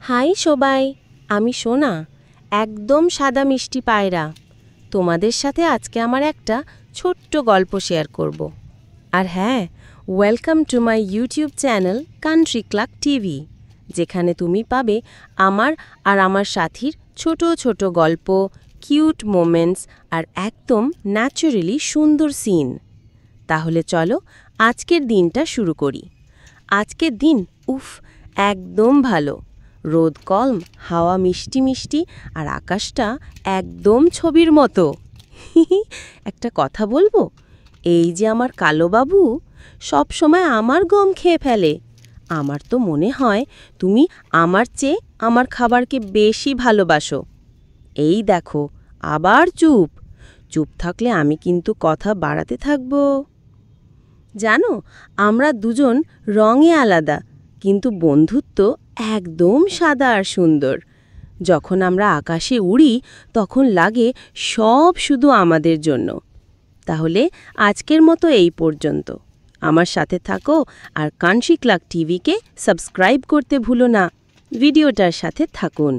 High সবাই, আমি সোনা, একদম সাদা মিষ্টি পায়রা। তোমাদের সাথে আজকে আমার একটা ছোট্ট গল্প শেয়ার করব। আর হ্যাঁ, welcome to my YouTube channel country Kluck TV, যেখানে তুমি পাবে আমার আর আমার সাথীর ছোট ছোট গল্প, কিউট মোমেন্টস আর একদম ন্যাচারালি সুন্দর সিন। তাহলে চলো আজকের দিনটা শুরু করি। আজকের দিন একদম ভালো। রোদ কম, হাওয়া মিষ্টি মিষ্টি, আর আকাশটা একদম ছবির মতো। একটা কথা বলবো, এই যে আমার কালো বাবু সব সময় আমার গম খেয়ে ফেলে। আমার তো মনে হয় তুমি আমার চেয়ে আমার খাবারকে বেশি ভালোবাসো। এই দেখো, আবার চুপ। চুপ থাকলে আমি কিন্তু কথা বাড়াতে থাকবো। জানো, আমরা দুজন রঙে আলাদা, কিন্তু বন্ধুত্ব একদম সাদা আর সুন্দর। যখন আমরা আকাশে উড়ি তখন লাগে সব শুধু আমাদের জন্য। তাহলে আজকের মতো এই পর্যন্ত। আমার সাথে থাকো আর কান্ট্রি ক্লাক টিভিকে সাবস্ক্রাইব করতে ভুলো না। ভিডিওটার সাথে থাকুন।